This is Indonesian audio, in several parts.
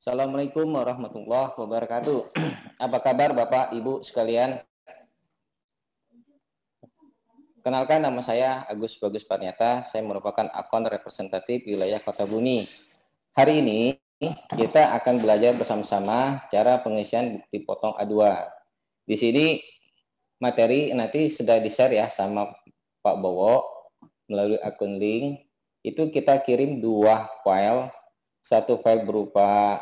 Assalamualaikum warahmatullahi wabarakatuh. Apa kabar Bapak Ibu sekalian? Kenalkan, nama saya Agus Bagus Parnyata. Saya merupakan akun representatif wilayah Kota Bumi. Hari ini kita akan belajar bersama-sama cara pengisian bukti potong A2. Di sini materi nanti sudah di-share ya sama Pak Bowo melalui akun link. Itu kita kirim 2 file. Satu file berupa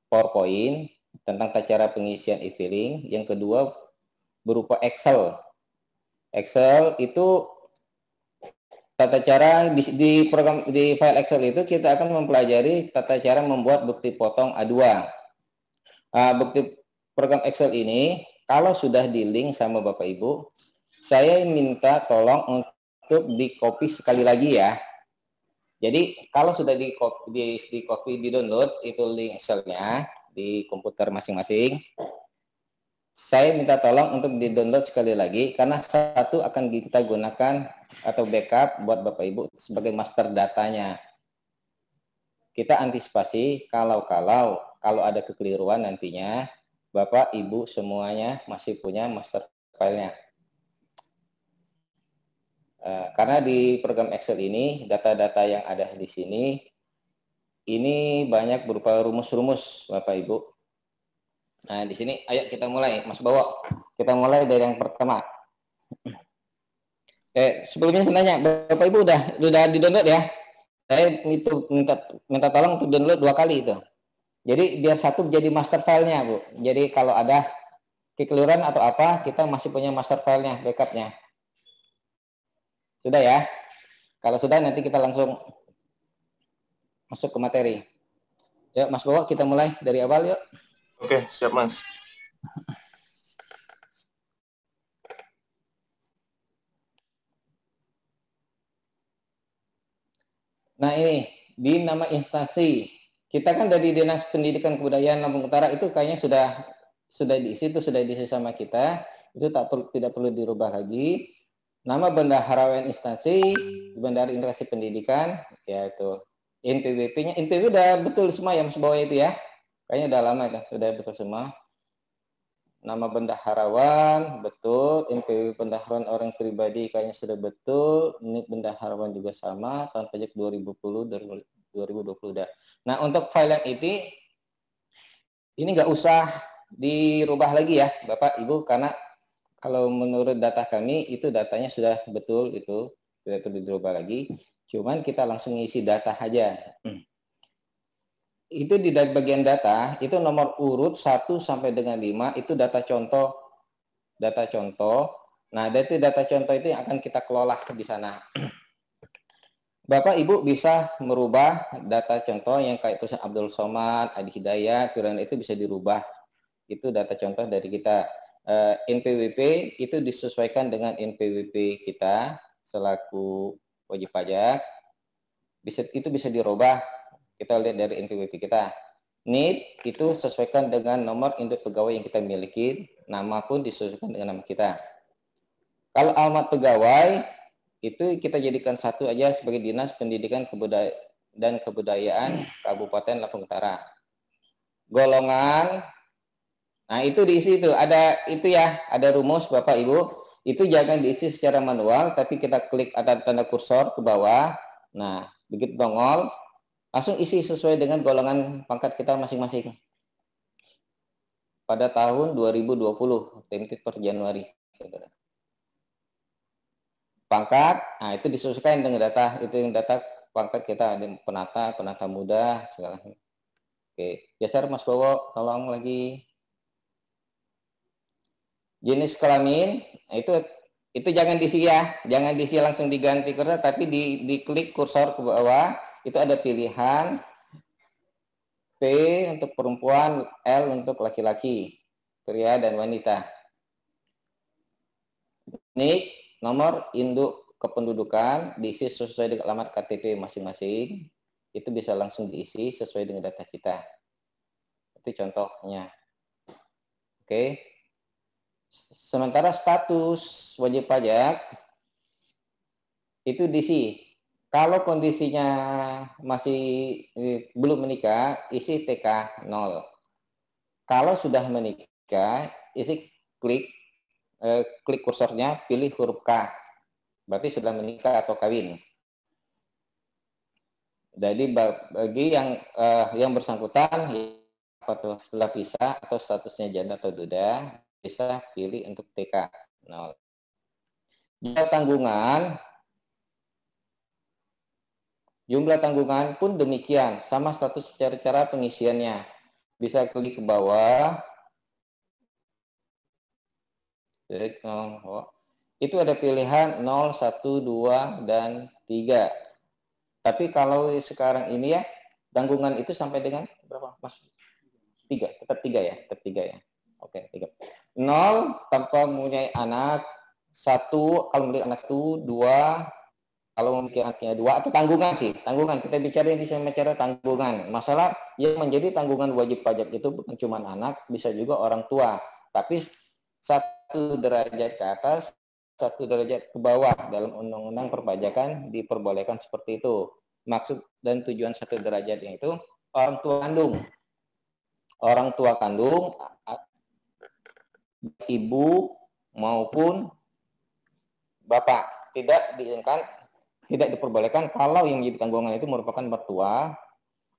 PowerPoint tentang tata cara pengisian e-filing. Yang kedua berupa Excel. Excel itu tata cara di program di file Excel itu kita akan mempelajari tata cara membuat bukti potong A2. Bukti program Excel ini kalau sudah di link sama Bapak Ibu, saya minta tolong untuk di-copy sekali lagi ya. Jadi kalau sudah di-copy, di-download itu link Excel-nya di komputer masing-masing, saya minta tolong untuk di-download sekali lagi, karena satu akan kita gunakan atau backup buat Bapak Ibu sebagai master datanya. Kita antisipasi kalau ada kekeliruan nantinya, Bapak Ibu semuanya masih punya master filenya. Karena di program Excel ini, data-data yang ada di sini, ini banyak berupa rumus-rumus Bapak Ibu. Nah, di sini ayo kita mulai, Mas Bowo. Kita mulai dari yang pertama. Sebelumnya saya nanya, Bapak Ibu udah di-download ya? Saya itu minta tolong untuk download 2 kali itu. Jadi biar satu jadi master filenya, Bu. Jadi kalau ada kekeliruan atau apa, kita masih punya master filenya, backupnya. Sudah ya? Kalau sudah, nanti kita langsung masuk ke materi. Yuk, Mas Bowo, kita mulai dari awal yuk. Oke, siap Mas. Nah ini, di nama instansi. Kita kan dari Dinas Pendidikan Kebudayaan Lampung Utara itu kayaknya sudah diisi, itu sudah diisi sama kita. Itu tidak perlu dirubah lagi. Nama bendaharawan instansi, Bendahara Instansi Pendidikan, yaitu NPWP-nya. NPWP udah betul semua ya Mas Bowo itu ya? Kayaknya udah lama itu, sudah betul semua. Nama bendaharawan, betul. NPWP pendahuluan orang pribadi kayaknya sudah betul. NIK bendaharawan juga sama. Tahun pajak 2020 dari 2020 udah. Nah, untuk file yang ini nggak usah dirubah lagi ya, Bapak, Ibu, karena kalau menurut data kami, itu datanya sudah betul, itu tidak perlu dirubah lagi. Cuman kita langsung ngisi data aja. Itu di bagian data, itu nomor urut 1 sampai dengan 5, itu data contoh. Nah, dari data contoh itu yang akan kita kelola di sana. Bapak Ibu bisa merubah data contoh yang kayak tulisan Abdul Somad, Adi Hidayat, itu bisa dirubah. Itu data contoh dari kita. NPWP itu disesuaikan dengan NPWP kita selaku wajib pajak. Itu bisa dirubah. Kita lihat dari NPWP kita. NIP itu sesuaikan dengan nomor induk pegawai yang kita miliki. Nama pun disesuaikan dengan nama kita. Kalau alamat pegawai, itu kita jadikan satu aja sebagai Dinas Pendidikan dan Kebudayaan Kabupaten Lampung Utara. Golongan, nah itu diisi itu. Ada rumus Bapak Ibu. Itu jangan diisi secara manual, tapi kita klik ada tanda kursor ke bawah. Nah, begitu nongol, langsung isi sesuai dengan golongan pangkat kita masing-masing. Pada tahun 2020, template per Januari. Pangkat, nah itu disesuaikan dengan data, itu yang data pangkat kita, ada penata muda, segala. Oke, geser Mas Bowo, tolong lagi. Jenis kelamin, nah itu jangan diisi ya, jangan diisi langsung diganti kursor, tapi diklik kursor ke bawah, itu ada pilihan P untuk perempuan, L untuk laki-laki, pria dan wanita. NIK, nomor induk kependudukan, diisi sesuai dengan alamat KTP masing-masing. Itu bisa langsung diisi sesuai dengan data kita. Itu contohnya. Oke. Sementara status wajib pajak, itu diisi. Kalau kondisinya masih belum menikah, isi TK 0. Kalau sudah menikah, isi klik kursornya, pilih huruf K. Berarti sudah menikah atau kawin. Jadi bagi yang bersangkutan atau setelah pisah atau statusnya janda atau duda, bisa pilih untuk TK 0. Jumlah tanggungan pun demikian, sama status cara pengisiannya. Bisa klik ke bawah. Itu ada pilihan 0, 1, 2, dan 3. Tapi kalau sekarang ini ya, tanggungan itu sampai dengan berapa, Mas? 3, tetap 3 ya, tetap 3 ya. Oke, 3. 0 tanpa mempunyai anak, 1 kalau memiliki anak 1, 2 kalau memiliki anaknya 2, atau tanggungan sih, tanggungan. Kita bicara di bicara tanggungan. Masalah yang menjadi tanggungan wajib pajak itu bukan cuma anak, bisa juga orang tua. Tapi 1 derajat ke atas, 1 derajat ke bawah dalam undang-undang perpajakan diperbolehkan seperti itu. Maksud dan tujuan 1 derajatnya itu orang tua kandung. Orang tua kandung, ibu maupun bapak, tidak diperbolehkan kalau yang jadi tanggungan itu merupakan mertua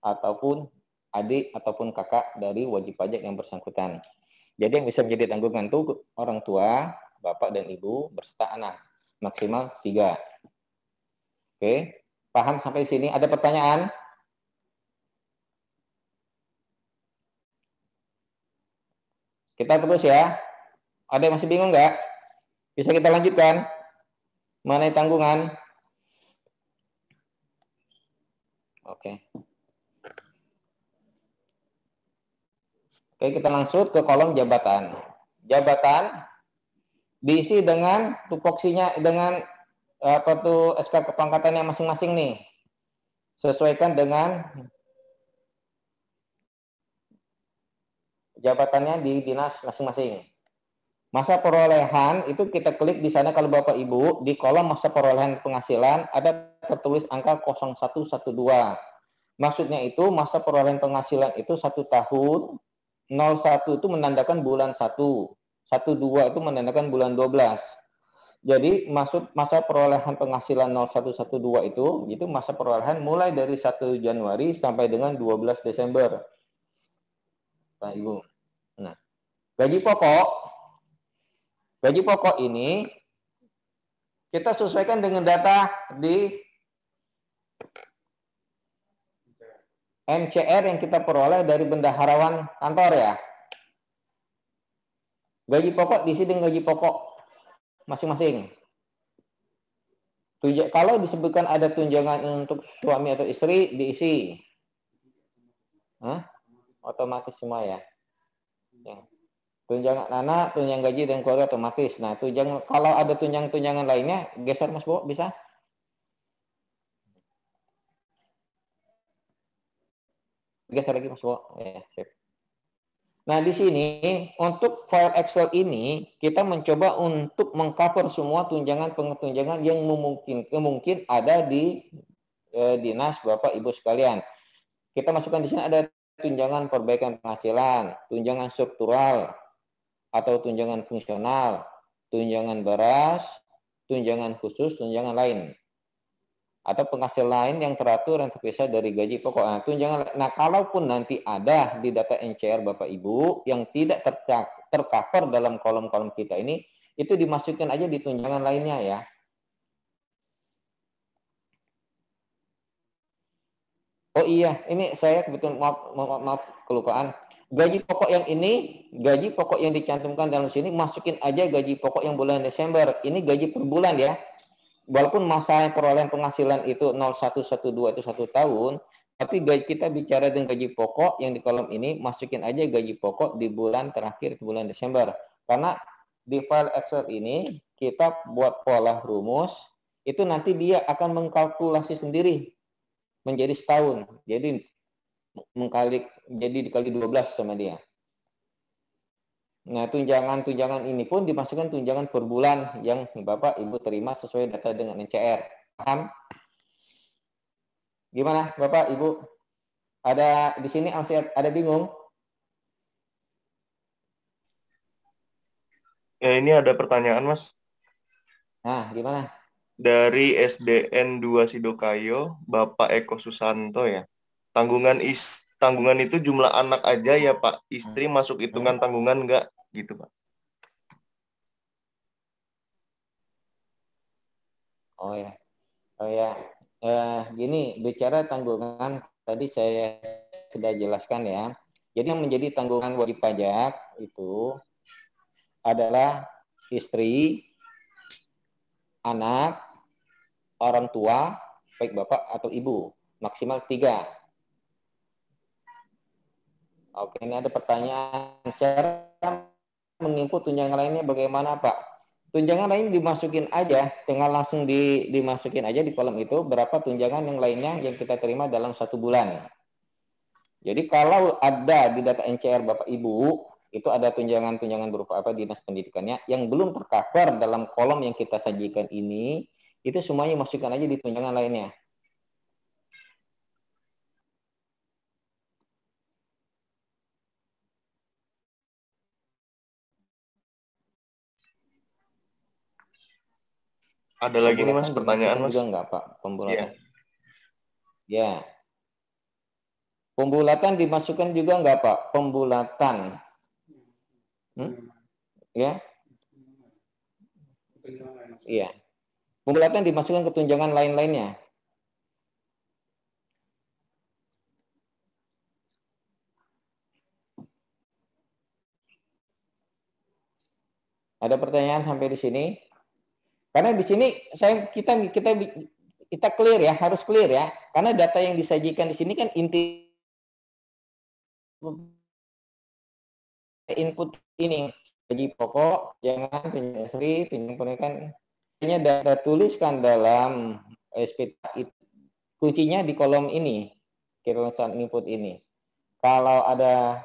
ataupun adik ataupun kakak dari wajib pajak yang bersangkutan. Jadi yang bisa menjadi tanggungan itu orang tua, bapak dan ibu berserta anak, maksimal 3. Oke, paham sampai sini? Ada pertanyaan? Kita terus ya. Ada yang masih bingung nggak? Bisa kita lanjutkan? Mengenai tanggungan? Oke. Oke, kita langsung ke kolom jabatan. Jabatan diisi dengan tupoksinya, dengan SK kepangkatannya masing-masing nih. Sesuaikan dengan jabatannya di dinas masing-masing. Masa perolehan itu kita klik di sana kalau Bapak Ibu, di kolom masa perolehan penghasilan ada tertulis angka 0112. Maksudnya itu masa perolehan penghasilan itu 1 tahun, 01 itu menandakan bulan 1, 12 itu menandakan bulan 12. Jadi maksud masa perolehan penghasilan 0112 itu masa perolehan mulai dari 1 Januari sampai dengan 12 Desember. Pak Ibu. Nah, gaji pokok ini kita sesuaikan dengan data di MCR yang kita peroleh dari bendaharawan kantor ya. Gaji pokok diisi dengan gaji pokok masing-masing. Kalau disebutkan ada tunjangan untuk suami atau istri, diisi. Hah? Otomatis semua ya. Tunjangan anak, tunjangan gaji dan keluarga otomatis. Nah, kalau ada tunjangan lainnya, geser Mas Bo, bisa? Geser lagi Mas Bo. Ya, sip. Nah, di sini untuk file Excel ini kita mencoba untuk mengcover semua tunjangan yang mungkin ada di dinas Bapak Ibu sekalian. Kita masukkan di sini ada tunjangan perbaikan penghasilan, tunjangan struktural atau tunjangan fungsional, tunjangan beras, tunjangan khusus, tunjangan lain, atau penghasilan lain yang teratur dan terpisah dari gaji pokok. Nah, kalaupun nanti ada di data NCR Bapak Ibu yang tidak tercover dalam kolom-kolom kita ini, itu dimasukkan aja di tunjangan lainnya ya. Oh iya, ini saya kebetulan maaf kelupaan. Gaji pokok yang dicantumkan dalam sini, masukin aja gaji pokok yang bulan Desember. Ini gaji per bulan ya. Walaupun masa perolehan penghasilan itu 0112 itu 1 tahun, tapi kita bicara dengan gaji pokok yang di kolom ini, masukin aja gaji pokok di bulan terakhir, di bulan Desember. Karena di file Excel ini, kita buat pola rumus, itu nanti dia akan mengkalkulasi sendiri menjadi setahun. Jadi dikali 12 sama dia. Nah, tunjangan ini pun dimasukkan tunjangan per bulan yang Bapak Ibu terima sesuai data dengan NCR. Paham? Gimana Bapak, Ibu? Ada di sini masih ada bingung? Ya, ini ada pertanyaan, Mas. Nah, gimana? Dari SDN 2 Sidokayo, Bapak Eko Susanto ya. Tanggungan itu jumlah anak aja ya, Pak. Istri masuk Hmm? hitungan tanggungan enggak? Gitu, Pak. Oh ya. Oh ya. Gini, bicara tanggungan tadi saya sudah jelaskan ya. Jadi yang menjadi tanggungan wajib pajak itu adalah istri, anak, orang tua, baik bapak atau ibu, maksimal 3. Oke, ini ada pertanyaan. Cara menginput tunjangan lainnya bagaimana, Pak? Tunjangan lain dimasukin aja, tinggal langsung dimasukin aja di kolom itu berapa tunjangan yang lainnya yang kita terima dalam 1 bulan. Jadi kalau ada di data NCR Bapak Ibu, itu ada tunjangan-tunjangan berupa apa dinas pendidikannya yang belum tercover dalam kolom yang kita sajikan ini, itu semuanya masukkan aja di tunjangan lainnya. Ada lagi nih, Mas, Pembulatan pertanyaan, dimasukkan Mas. juga enggak, Pak? Iya. Pembulatan. Ya. Pembulatan dimasukkan juga enggak, Pak? Pembulatan. Ya. Iya. Pembulatan dimasukkan ke tunjangan lain-lainnya. Ada pertanyaan sampai di sini? Karena di sini kita clear ya, harus clear ya. Karena data yang disajikan di sini kan inti input ini gaji pokok, jangan tunjangan istri, tunjangan pernikahan. Hanya data tuliskan dalam SPT kuncinya di kolom ini, kirimkan input ini. Kalau ada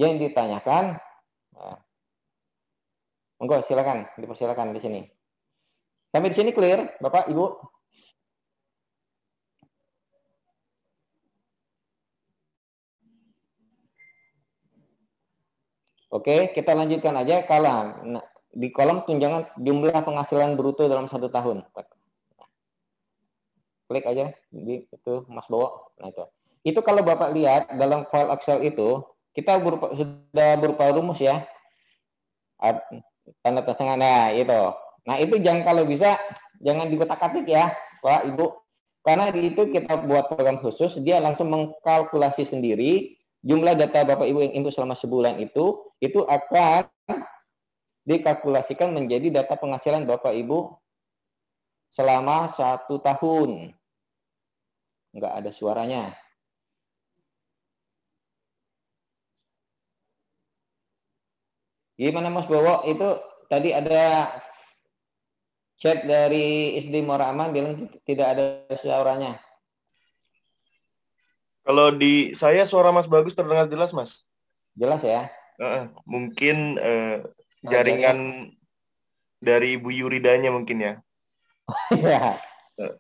yang ditanyakan, nah, monggo silakan, dipersilakan di sini. Sampai di sini clear, Bapak, Ibu? Oke, kita lanjutkan aja. Kalau di kolom tunjangan jumlah penghasilan bruto dalam 1 tahun. Klik aja di itu Mas Bowo. Nah itu. Itu kalau Bapak lihat dalam file Excel itu, kita sudah berupa rumus ya. Tanda tangan. Nah, itu. Nah, itu jangan kalau bisa jangan dikotak-atik ya, Pak, Ibu. Karena di itu kita buat program khusus, dia langsung mengkalkulasi sendiri jumlah data Bapak Ibu yang input selama sebulan itu akan dikalkulasikan menjadi data penghasilan Bapak Ibu selama 1 tahun. Nggak ada suaranya. Gimana Mas Bowo? Itu tadi ada chat dari SD Muara Aman bilang tidak ada suaranya. Kalau di saya suara Mas bagus terdengar jelas, Mas. Jelas ya? Mungkin Jaringan. jaringan dari Ibu Yuridanya mungkin ya. Ya. Eh,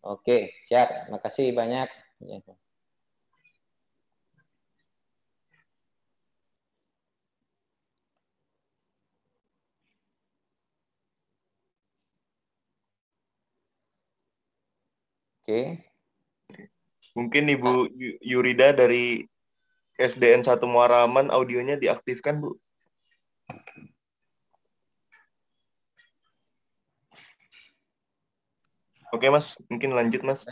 Oke, siap. Makasih banyak. Oke. Mungkin Ibu Yurida dari SDN 1 Muaraman audionya diaktifkan, Bu. Oke, Mas. Mungkin lanjut, Mas.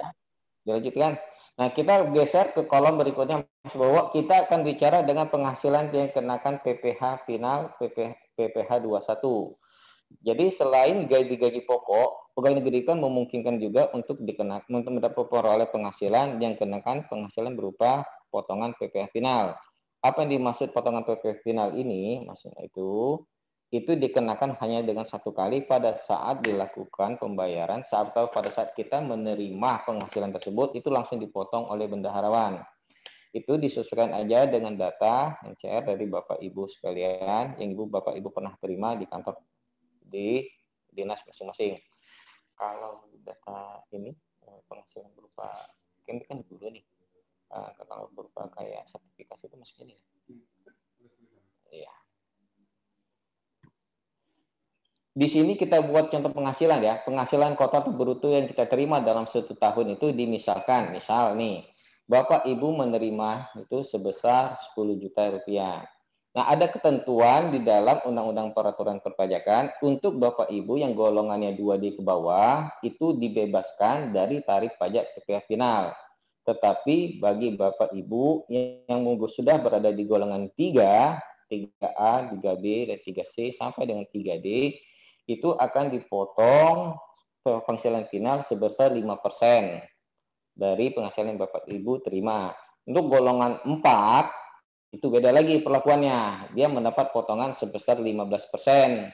Dilanjutkan. Nah, kita geser ke kolom berikutnya, Mas Bowo. Kita akan bicara dengan penghasilan yang kenakan PPh final, PPh 21. Jadi selain gaji-gaji pokok, pegawai negeri kan memungkinkan juga untuk dikenakan untuk mendapat peroleh penghasilan yang kenakan penghasilan berupa potongan PPh final. Apa yang dimaksud potongan PPh final ini? Maksudnya itu dikenakan hanya dengan 1 kali pada saat dilakukan pembayaran atau pada saat kita menerima penghasilan tersebut itu langsung dipotong oleh bendaharawan. Itu disesuaikan aja dengan data NCR dari Bapak Ibu sekalian yang Bapak Ibu pernah terima di kantor di dinas masing-masing. Kalau data ini penghasilan berupa kan dulu nih. Kalau berupa kayak sertifikasi itu masuk ini ya. Iya. Di sini kita buat contoh penghasilan ya. Penghasilan kotor atau bruto yang kita terima dalam satu tahun itu misal nih, Bapak Ibu menerima itu sebesar 10 juta rupiah. Nah, ada ketentuan di dalam Undang-Undang Peraturan Perpajakan untuk Bapak Ibu yang golongannya 2D ke bawah itu dibebaskan dari tarif pajak PPh final. Tetapi bagi Bapak Ibu yang sudah berada di golongan 3, 3A, 3B, dan 3C sampai dengan 3D itu akan dipotong penghasilan final sebesar 5% dari penghasilan Bapak Ibu terima. Untuk golongan 4 itu beda lagi perlakuannya. Dia mendapat potongan sebesar 15%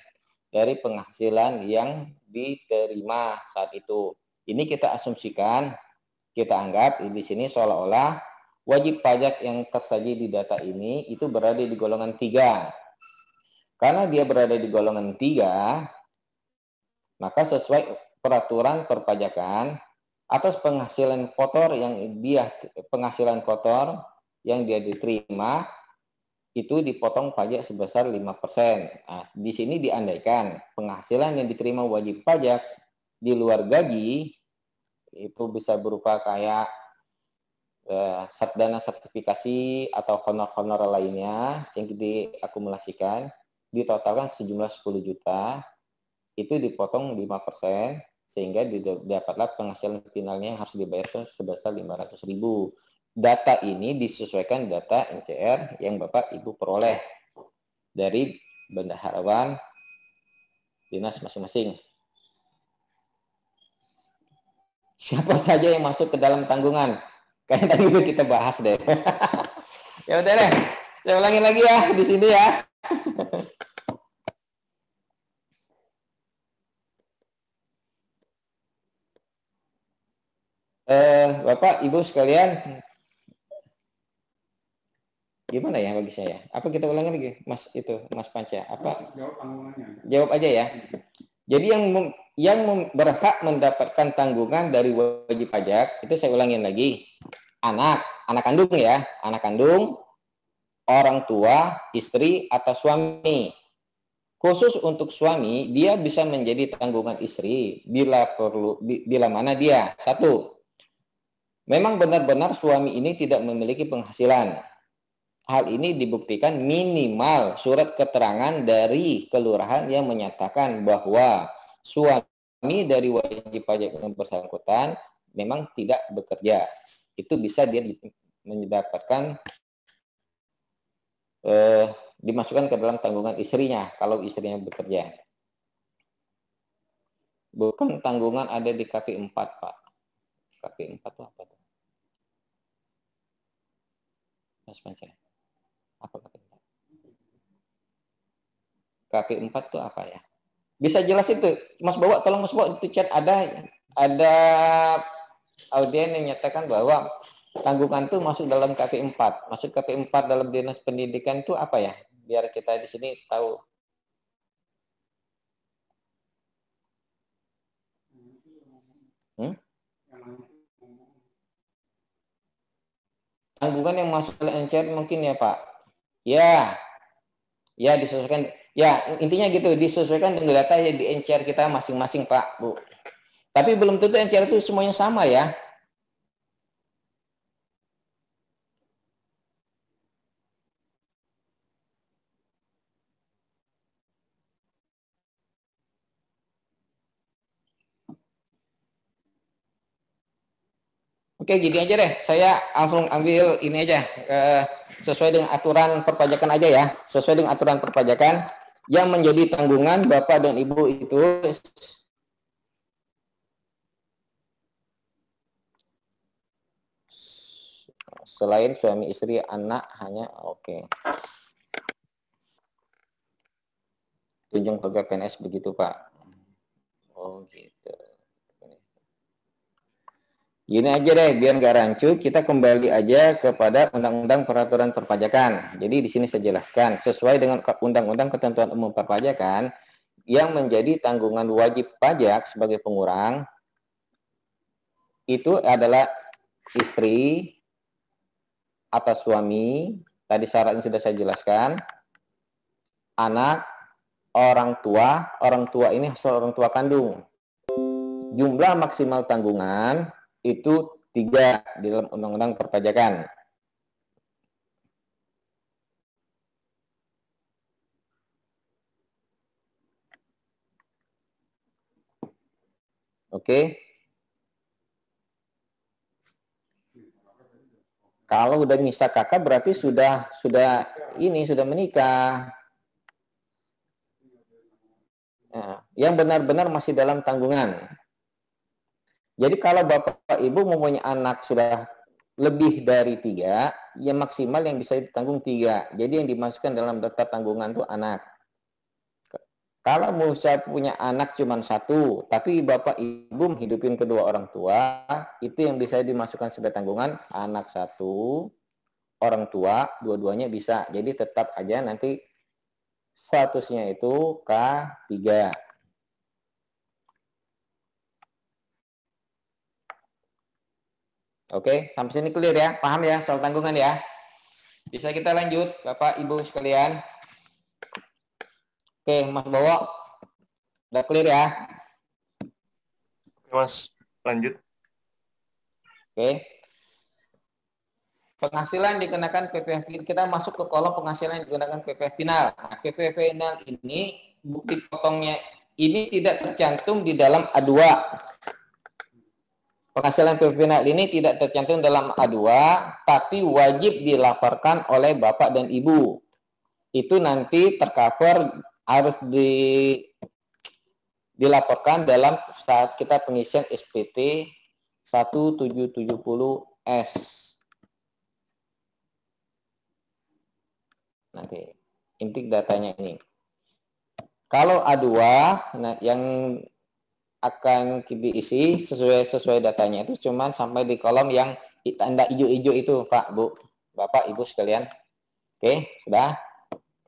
dari penghasilan yang diterima saat itu. Ini kita asumsikan, kita anggap di sini seolah-olah wajib pajak yang tersaji di data ini itu berada di golongan 3. Karena dia berada di golongan 3, maka sesuai peraturan perpajakan atas penghasilan kotor yang dia diterima itu dipotong pajak sebesar 5%. Nah, di sini diandaikan penghasilan yang diterima wajib pajak di luar gaji itu bisa berupa kayak dana sertifikasi atau honor-honor lainnya yang diakumulasikan, ditotalkan sejumlah 10 juta, itu dipotong 5%, sehingga didapatlah penghasilan finalnya yang harus dibayar sebesar 500.000. Data ini disesuaikan data NCR yang Bapak Ibu peroleh dari bendaharawan dinas masing-masing. Siapa saja yang masuk ke dalam tanggungan? Kayak tadi itu kita bahas deh. Ya udah deh, saya ulangi lagi ya di sini ya. Bapak Ibu sekalian, gimana ya bagi saya? Apa kita ulangi lagi, Mas Panca? Apa? Jawab tanggungannya. Jawab aja ya. Jadi yang berhak mendapatkan tanggungan dari wajib pajak itu saya ulangin lagi. Anak kandung ya, anak kandung, orang tua, istri atau suami. Khusus untuk suami, dia bisa menjadi tanggungan istri bila mana dia satu, memang benar-benar suami ini tidak memiliki penghasilan. Hal ini dibuktikan minimal surat keterangan dari kelurahan yang menyatakan bahwa suami dari wajib pajak yang bersangkutan memang tidak bekerja. Itu bisa dia mendapatkan dimasukkan ke dalam tanggungan istrinya kalau istrinya bekerja. Bukan tanggungan ada di KP4, Pak. KP4 itu apa tuh? Mas Panca. Apa KP4? KP4 itu apa ya? Bisa jelas itu. Mas bawa, tolong Mas bawa itu chat ada audien yang nyatakan bahwa tanggungan itu masuk dalam KP4. Masuk KP4 dalam dinas pendidikan itu apa ya? Biar kita di sini tahu. Tanggungan yang masuk dalam NCR mungkin ya Pak. Ya disesuaikan. Ya intinya gitu, disesuaikan dengan data yang di NCR kita masing-masing Pak, Bu. Tapi belum tentu NCR itu semuanya sama ya. Oke, gini aja deh. Saya langsung ambil ini aja. Sesuai dengan aturan perpajakan aja ya. Sesuai dengan aturan perpajakan yang menjadi tanggungan Bapak dan Ibu itu selain suami istri, anak hanya oke. Tunjung pegawai PNS begitu, Pak. Oh, gitu. Gini aja deh, biar nggak rancu, kita kembali aja kepada Undang-Undang Peraturan Perpajakan. Jadi di sini saya jelaskan, sesuai dengan Undang-Undang Ketentuan Umum Perpajakan, yang menjadi tanggungan wajib pajak sebagai pengurang, itu adalah istri atau suami, tadi syaratnya sudah saya jelaskan, anak, orang tua ini seorang tua kandung. Jumlah maksimal tanggungan itu 3 di dalam Undang-Undang Perpajakan. Oke. Kalau udah misah kakak berarti sudah menikah. Nah, yang benar-benar masih dalam tanggungan. Jadi kalau bapak ibu mempunyai anak sudah lebih dari 3, ya maksimal yang bisa ditanggung 3. Jadi yang dimasukkan dalam daftar tanggungan itu anak. Kalau saya punya anak cuma 1, tapi bapak ibu menghidupin kedua orang tua, itu yang bisa dimasukkan sebagai tanggungan anak 1, orang tua, dua-duanya bisa. Jadi tetap aja nanti statusnya itu K3. Oke, sampai sini clear ya? Paham ya soal tanggungan ya? Bisa kita lanjut, Bapak Ibu sekalian? Oke, Mas Bowo, udah clear ya? Oke, Mas, lanjut. Oke. Penghasilan dikenakan PPh, kita masuk ke kolom penghasilan dikenakan PPh final. Nah, PPh final ini bukti potongnya ini tidak tercantum di dalam A2. Penghasilan PPh final ini tidak tercantum dalam A2, tapi wajib dilaporkan oleh Bapak dan Ibu. Itu nanti tercover harus dilaporkan dalam saat kita pengisian SPT 1770S. Nanti intik datanya ini. Kalau A2 nah, yang akan diisi sesuai datanya itu cuman sampai di kolom yang tanda hijau-hijau itu, Pak, Bu, Bapak, Ibu sekalian. Oke, sudah.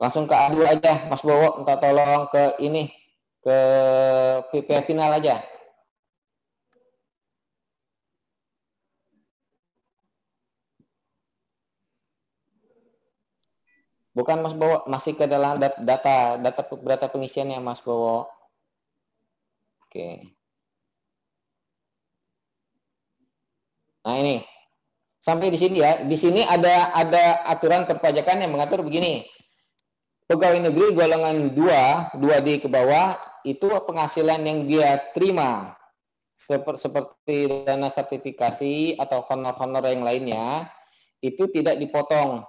Langsung ke A2 aja, Mas Bowo, minta tolong ke ini, ke PPh final aja. Bukan Mas Bowo, masih ke dalam data pengisiannya Mas Bowo. Oke. Nah ini, sampai di sini ya. Di sini ada aturan perpajakan yang mengatur begini. Pegawai negeri golongan 2D ke bawah, itu penghasilan yang dia terima seperti dana sertifikasi atau honor-honor yang lainnya, itu tidak dipotong.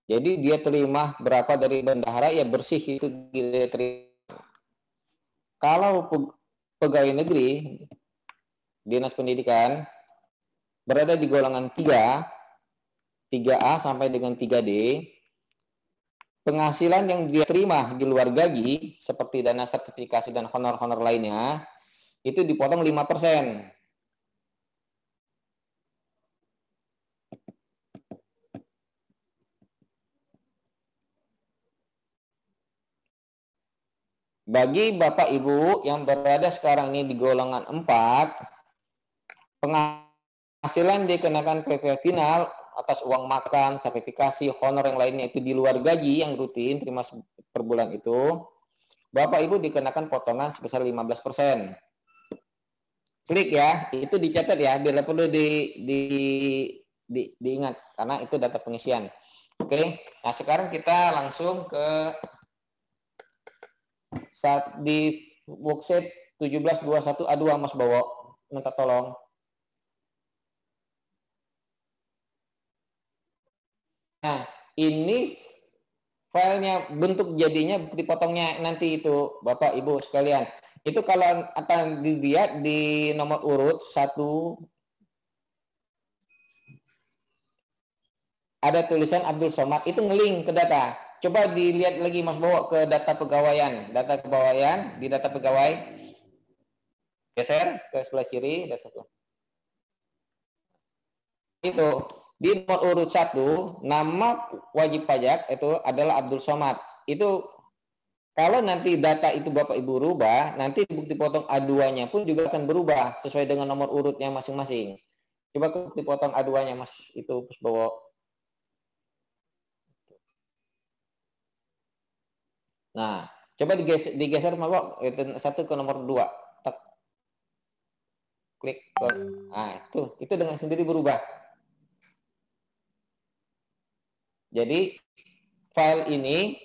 Jadi dia terima berapa dari bendahara, ya bersih itu dia terima. Kalau pegawai negeri, dinas pendidikan, berada di golongan 3A sampai dengan 3D, penghasilan yang dia terima di luar gaji, seperti dana sertifikasi dan honor-honor lainnya, itu dipotong 5%. Bagi Bapak Ibu yang berada sekarang ini di golongan 4, penghasilan dikenakan PPh final atas uang makan, sertifikasi, honor yang lainnya itu di luar gaji yang rutin terima per bulan itu, Bapak Ibu dikenakan potongan sebesar 15%. Klik ya, itu dicatat ya, biar perlu diingat karena itu data pengisian. Oke, nah sekarang kita langsung ke saat di worksheet 1721 A2 Mas Bowo, minta tolong. Nah, ini filenya bentuk jadinya dipotongnya nanti itu Bapak Ibu sekalian. Itu kalau akan dilihat di nomor urut 1 ada tulisan Abdul Somad, itu ngelink ke data. Coba dilihat lagi Mas Bowo ke data pegawaian, di data pegawai. Geser ke sebelah kiri data itu. Itu di nomor urut 1 nama wajib pajak itu adalah Abdul Somad. Itu Kalau nanti data itu Bapak Ibu rubah, nanti bukti potong A2-nya pun juga akan berubah sesuai dengan nomor urutnya masing-masing. Coba ke bukti potong A2-nya Mas itu Pusbowo. Nah, coba digeser Mas, satu ke nomor 2. Klik ke, nah itu dengan sendiri berubah. Jadi file ini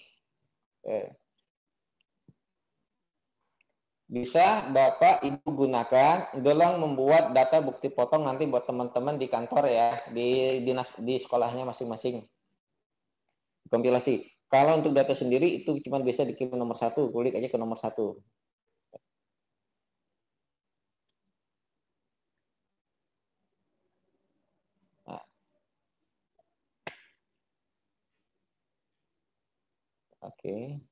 bisa Bapak Ibu gunakan dalam membuat data bukti potong nanti buat teman-teman di kantor ya, di dinas di sekolahnya masing-masing. Kompilasi. Kalau untuk data sendiri itu cuma bisa dikirim nomor 1, klik aja ke nomor 1. Nah, oke.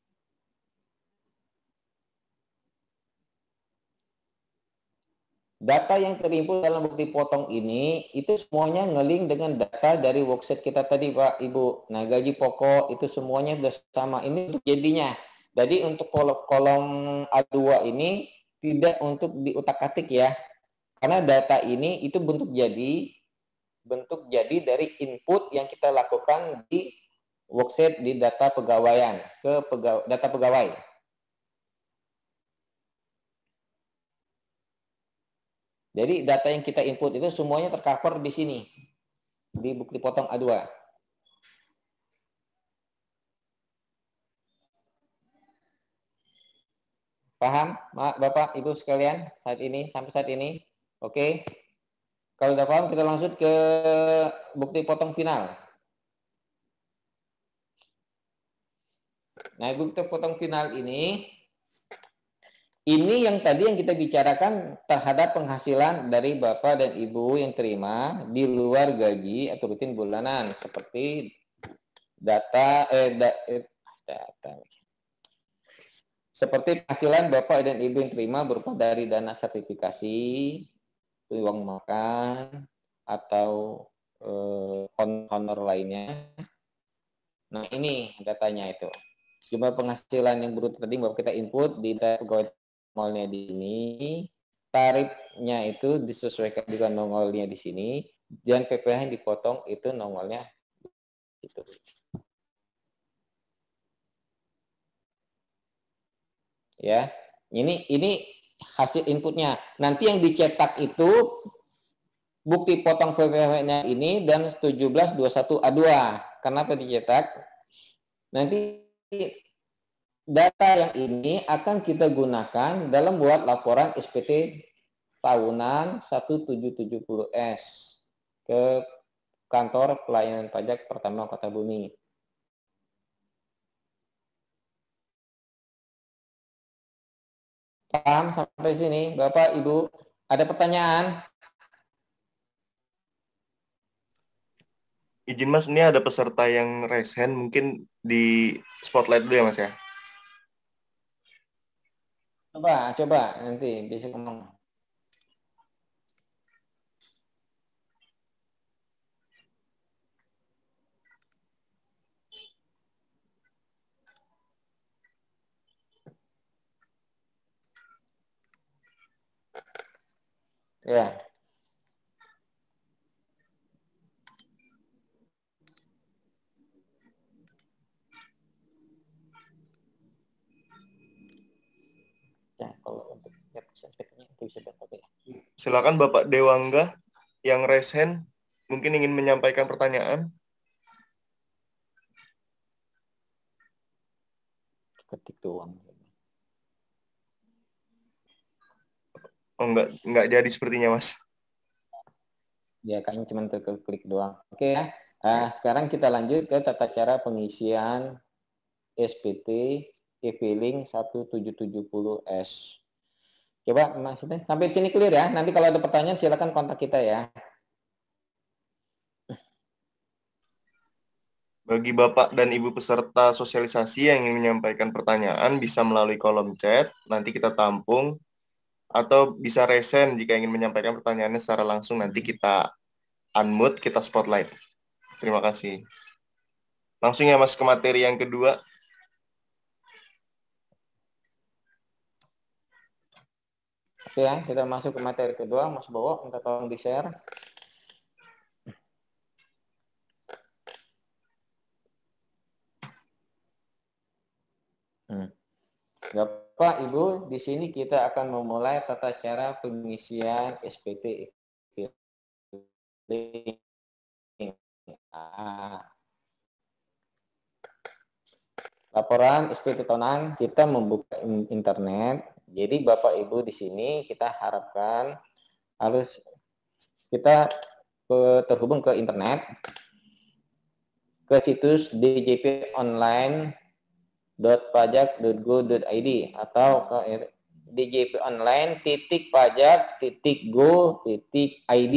Data yang terinput dalam bukti potong ini itu semuanya ngeling dengan data dari worksheet kita tadi Pak Ibu. Nah, gaji pokok itu semuanya sudah sama. Ini untuk jadinya. Jadi untuk kolom A2 ini tidak untuk diutak-atik ya. Karena data ini itu bentuk jadi dari input yang kita lakukan di worksheet di data pegawaian ke data pegawai. Jadi data yang kita input itu semuanya tercover di sini, di bukti potong A2. Paham, Bapak, Ibu sekalian, sampai saat ini? Oke. Kalau sudah paham, kita langsung ke bukti potong final. Nah, bukti potong final ini yang tadi yang kita bicarakan terhadap penghasilan dari Bapak dan Ibu yang terima di luar gaji atau rutin bulanan seperti data seperti penghasilan Bapak dan Ibu yang terima berupa dari dana sertifikasi, uang makan atau honor lainnya. Nah, ini datanya itu. Jumlah penghasilan yang bruto tadi Bapak kita input di data pegawai nongolnya di sini, tarifnya itu disesuaikan dengan nongolnya di sini, dan PPh yang dipotong itu nongolnya itu. Ya, ini hasil inputnya. Nanti yang dicetak itu bukti potong PPh-nya ini dan 1721A2. Kenapa dicetak? Nanti data yang ini akan kita gunakan dalam buat laporan SPT tahunan 1770S ke kantor pelayanan pajak pertama Kota Bumi. Paham sampai sini, Bapak, Ibu? Ada pertanyaan? Izin Mas, ini ada peserta yang raise hand, mungkin di spotlight dulu ya Mas ya. Coba nanti bisa ngomong. Ya. Ya, kalau untuk itu bisa dapat ya. Silakan Bapak Dewangga yang raise hand, mungkin ingin menyampaikan pertanyaan. Ketik doang. Oh, enggak jadi sepertinya Mas. Ya, kayaknya cuma klik doang. Oke ya. Sekarang kita lanjut ke tata cara pengisian SPT e-filing 1770S. Coba maksudnya sampai sini clear ya. Nanti kalau ada pertanyaan silakan kontak kita ya. Bagi Bapak dan Ibu peserta sosialisasi yang ingin menyampaikan pertanyaan bisa melalui kolom chat, nanti kita tampung, atau bisa resen jika ingin menyampaikan pertanyaannya secara langsung, nanti kita unmute, kita spotlight. Terima kasih. Langsung ya Mas ke materi yang kedua. Oke ya, kita masuk ke materi kedua. Mas Bowo, minta tolong di-share. Bapak, Ibu, di sini kita akan memulai tata cara pengisian SPT. Laporan SPT tahunan kita membuka internet. Jadi Bapak Ibu di sini kita harapkan harus kita terhubung ke internet, ke situs djponline.pajak.go.id atau ke djponline.pajak.go.id.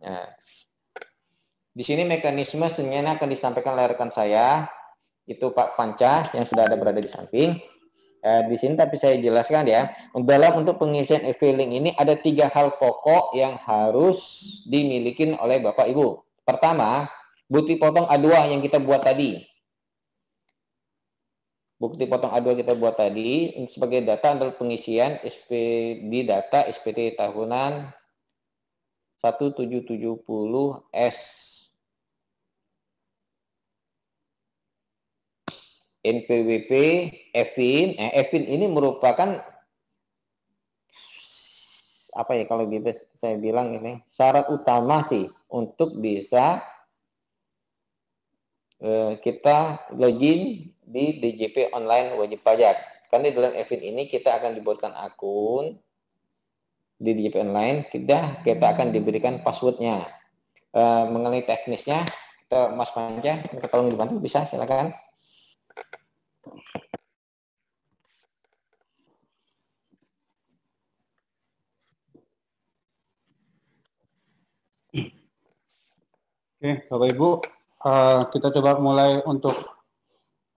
Nah, di sini mekanisme senyana akan disampaikan oleh rekan saya, itu Pak Panca yang sudah ada berada di samping. Di sini tapi saya jelaskan ya, untuk pengisian e-filing ini ada 3 hal pokok yang harus dimiliki oleh Bapak Ibu. Pertama, bukti potong A2 yang kita buat tadi. Bukti potong A2 kita buat tadi sebagai data untuk pengisian di data SPT tahunan 1770S. NPWP, EVIN. EVIN ini merupakan apa ya kalau gitu saya bilang ini syarat utama sih untuk bisa kita login di DJP online wajib pajak. Karena di dalam EVIN ini kita akan dibuatkan akun di DJP online, kita akan diberikan passwordnya. Mengenai teknisnya, Mas Panca, tolong dibantu, bisa silakan. Oke, Bapak Ibu, kita coba mulai untuk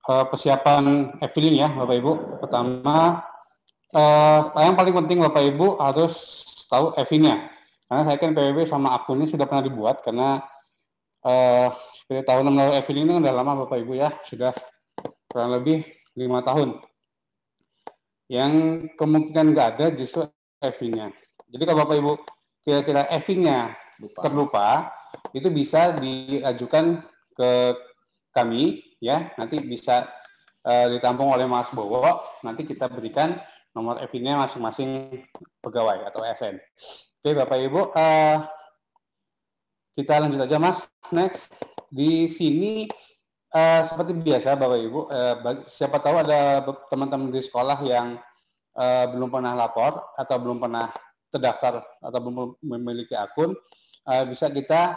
persiapan e-filing ya, Bapak Ibu. Pertama, yang paling penting Bapak Ibu harus tahu e-filingnya. Karena saya kan PWB sama akunnya sudah pernah dibuat, karena seperti tahun lalu e-filing ini udah lama Bapak Ibu ya, sudah kurang lebih 5 tahun. Yang kemungkinan nggak ada justru e-filingnya. Jadi kalau Bapak Ibu kira-kira e-filingnya terlupa, itu bisa diajukan ke kami ya, nanti bisa ditampung oleh Mas Bowo, nanti kita berikan nomor e-filingnya masing-masing pegawai atau ASN. Oke Bapak Ibu, kita lanjut aja Mas. Next, di sini seperti biasa Bapak Ibu, siapa tahu ada teman-teman di sekolah yang belum pernah lapor atau belum pernah terdaftar atau belum memiliki akun, bisa kita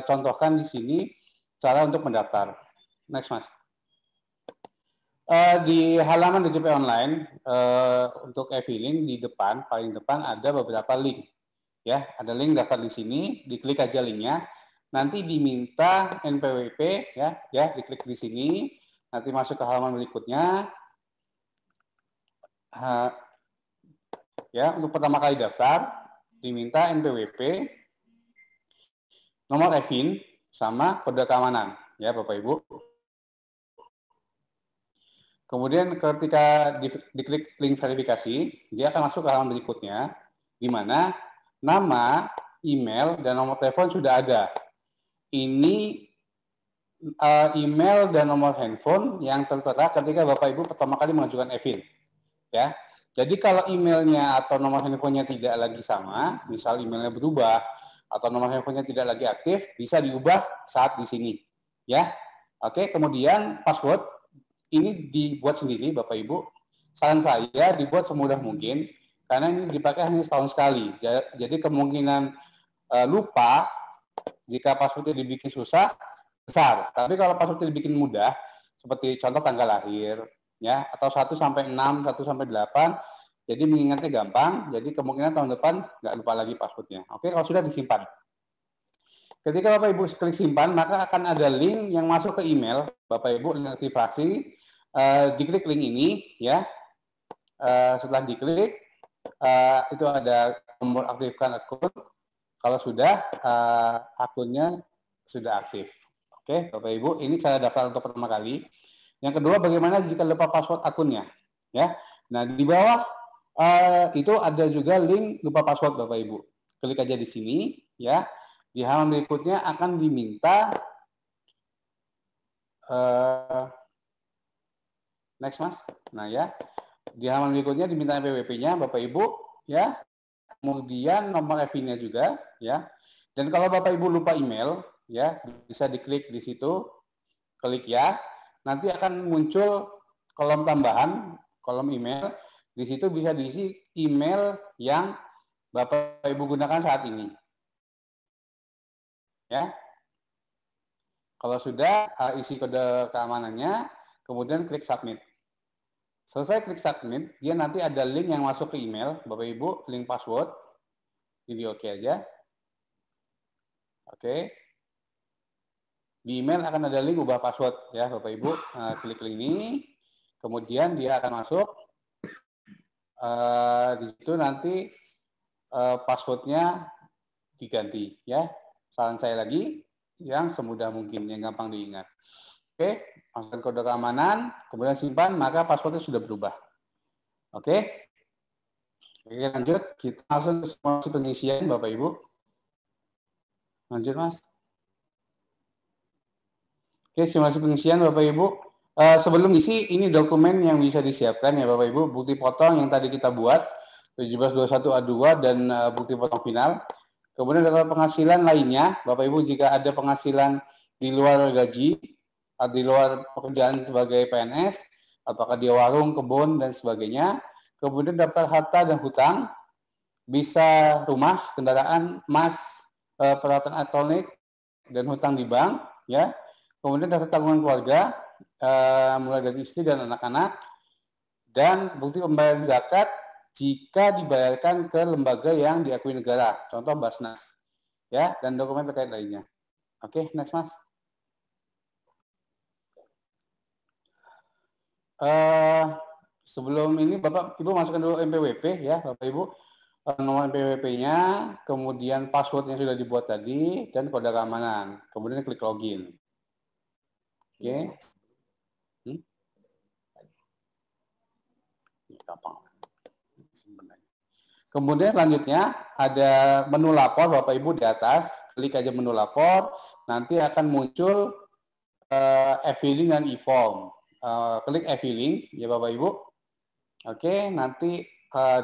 contohkan di sini cara untuk mendaftar. Next Mas. Di halaman DJP online untuk e-filing di depan, paling depan ada beberapa link. Ya, ada link daftar di sini, diklik aja linknya. Nanti diminta NPWP ya, diklik di sini. Nanti masuk ke halaman berikutnya. Ya, untuk pertama kali daftar diminta NPWP, nomor e-fin sama kode keamanan ya Bapak Ibu. Kemudian ketika diklik link verifikasi, dia akan masuk ke halaman berikutnya, di mana nama, email, dan nomor telepon sudah ada. Ini email dan nomor handphone yang tertera ketika Bapak Ibu pertama kali mengajukan e-fin. Ya, jadi kalau emailnya atau nomor handphonenya tidak lagi sama, misal emailnya berubah atau nomor handphonenya tidak lagi aktif, bisa diubah saat di sini. Ya, oke. Kemudian password ini dibuat sendiri Bapak Ibu. Saran saya dibuat semudah mungkin karena ini dipakai hanya setahun sekali. Jadi kemungkinan lupa jika passwordnya dibikin susah besar. Tapi kalau passwordnya dibikin mudah, seperti contoh tanggal lahir, ya, atau 1 sampai 6, 1 sampai 8, jadi mengingatnya gampang. Jadi kemungkinan tahun depan nggak lupa lagi passwordnya. Oke, kalau sudah disimpan. Ketika Bapak Ibu klik simpan, maka akan ada link yang masuk ke email Bapak Ibu, link aktivasi. Diklik link ini, ya. Setelah diklik, itu ada tombol aktifkan akun. Kalau sudah, akunnya sudah aktif. Oke, Bapak Ibu, ini cara daftar untuk pertama kali. Yang kedua, bagaimana jika lupa password akunnya? Ya, Nah, di bawah itu ada juga link lupa password Bapak Ibu. Klik aja di sini ya. Di halaman berikutnya akan diminta next Mas. Nah ya, di halaman berikutnya diminta NPWP-nya Bapak Ibu ya. Kemudian nomor EVIN-nya juga ya. Dan kalau Bapak Ibu lupa email ya, bisa diklik di situ, klik ya. Nanti akan muncul kolom tambahan, kolom email. Di situ bisa diisi email yang Bapak Ibu gunakan saat ini. Ya. Kalau sudah isi kode keamanannya, kemudian klik submit. Selesai klik submit, dia nanti ada link yang masuk ke email, Bapak Ibu, link password. Jadi oke aja. Oke. Di email akan ada link ubah password ya, Bapak Ibu. Klik link ini, kemudian dia akan masuk. Di situ nanti passwordnya diganti ya. Saran saya lagi yang semudah mungkin, yang gampang diingat. Oke, masukkan kode keamanan, kemudian simpan, maka passwordnya sudah berubah. Oke. Oke, lanjut. Kita langsung ke simulasi pengisian, Bapak Ibu. Lanjut, Mas. Oke, simulasi pengisian, Bapak Ibu. Sebelum isi, ini dokumen yang bisa disiapkan ya, Bapak Ibu. Bukti potong yang tadi kita buat, 1721A2 dan bukti potong final. Kemudian data penghasilan lainnya, Bapak Ibu, jika ada penghasilan di luar gaji, di luar pekerjaan sebagai PNS, apakah dia warung, kebun, dan sebagainya. Kemudian daftar harta dan hutang, bisa rumah, kendaraan, emas, peralatan elektronik, dan hutang di bank. Ya. Kemudian daftar tanggungan keluarga, mulai dari istri dan anak-anak, dan bukti pembayaran zakat jika dibayarkan ke lembaga yang diakui negara, contoh Basnas. Ya, dan dokumen terkait lainnya. Oke, next Mas. Sebelum ini Bapak Ibu masukkan dulu NPWP ya Bapak Ibu, nomor NPWP-nya, kemudian password yang sudah dibuat tadi, dan kode keamanan. Kemudian klik login. Oke. Gampang. Kemudian selanjutnya ada menu lapor Bapak Ibu di atas, klik aja menu lapor, nanti akan muncul e-filing dan e-form. Klik e-filing ya Bapak Ibu. Oke, nanti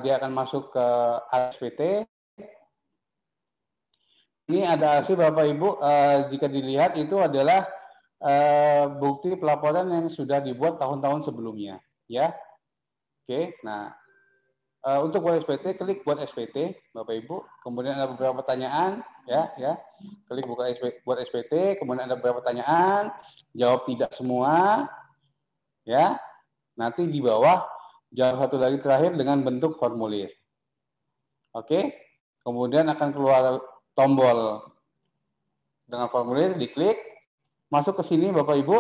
dia akan masuk ke ASPT. Ini ada hasil Bapak Ibu, jika dilihat itu adalah bukti pelaporan yang sudah dibuat tahun-tahun sebelumnya, ya. Oke, nah untuk buat SPT, klik buat SPT, Bapak Ibu. Kemudian ada beberapa pertanyaan, ya. Klik buat SPT, kemudian ada beberapa pertanyaan, jawab tidak semua, ya. Nanti di bawah jawab satu lagi terakhir dengan bentuk formulir. Oke, kemudian akan keluar tombol dengan formulir, diklik, masuk ke sini Bapak Ibu.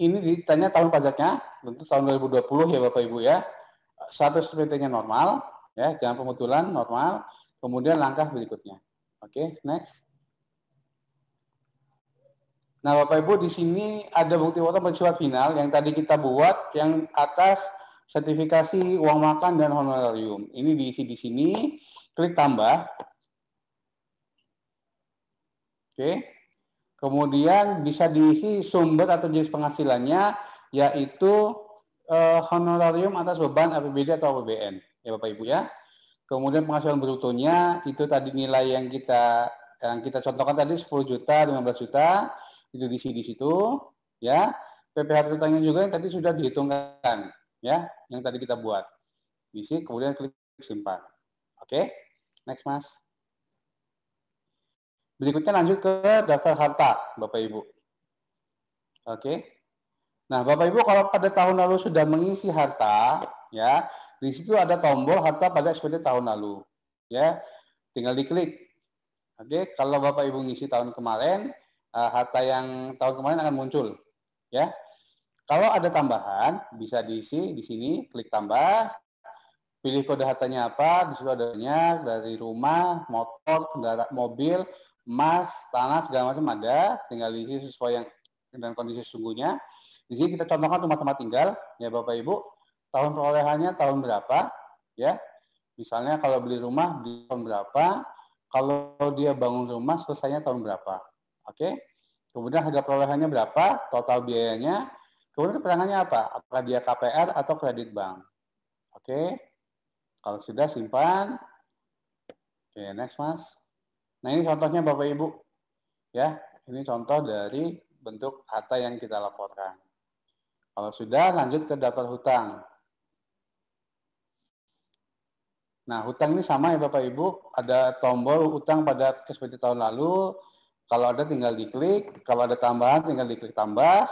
Ini ditanya tahun pajaknya, tentu tahun 2020 ya Bapak Ibu ya. Status SPT-nya normal, ya, jangan pemutulan, normal. Kemudian langkah berikutnya. Oke, next. Nah, Bapak Ibu di sini ada bukti potong pensurat final yang tadi kita buat, yang atas sertifikasi uang makan dan honorarium. Ini diisi di sini, klik tambah. Oke. Kemudian bisa diisi sumber atau jenis penghasilannya, yaitu honorarium atas beban APBD atau APBN, ya Bapak Ibu ya. Kemudian penghasilan brutonya itu tadi nilai yang kita contohkan tadi 10 juta, 15 juta, itu diisi di situ, ya. PPh hutangnya juga yang tadi sudah dihitungkan, ya, yang tadi kita buat. Diisi, kemudian klik simpan. Oke, next Mas. Berikutnya lanjut ke daftar harta, Bapak Ibu. Oke. Nah, Bapak Ibu kalau pada tahun lalu sudah mengisi harta, ya, di situ ada tombol harta pada SPT tahun lalu, ya, tinggal diklik. Oke, kalau Bapak Ibu ngisi tahun kemarin, harta yang tahun kemarin akan muncul, ya. Kalau ada tambahan, bisa diisi di sini, klik tambah, pilih kode hartanya apa, di situ adanya dari rumah, motor, kendaraan, mobil, emas, tanah segala macam ada, tinggal diisi sesuai yang dan kondisi sesungguhnya. Di sini kita contohkan rumah tempat tinggal, ya Bapak Ibu. tahun perolehannya tahun berapa, ya. Misalnya kalau beli rumah di tahun berapa, kalau dia bangun rumah selesainya tahun berapa. Oke. Kemudian harga perolehannya berapa, total biayanya, kemudian keterangannya apa? Apakah dia KPR atau kredit bank. Oke. Kalau sudah simpan. Oke, next Mas. Nah, ini contohnya Bapak Ibu. Ya, ini contoh dari bentuk harta yang kita laporkan. Kalau sudah, lanjut ke daftar hutang. Nah, hutang ini sama ya Bapak Ibu, ada tombol hutang pada SPT tahun lalu, kalau ada tinggal diklik, kalau ada tambahan tinggal diklik tambah.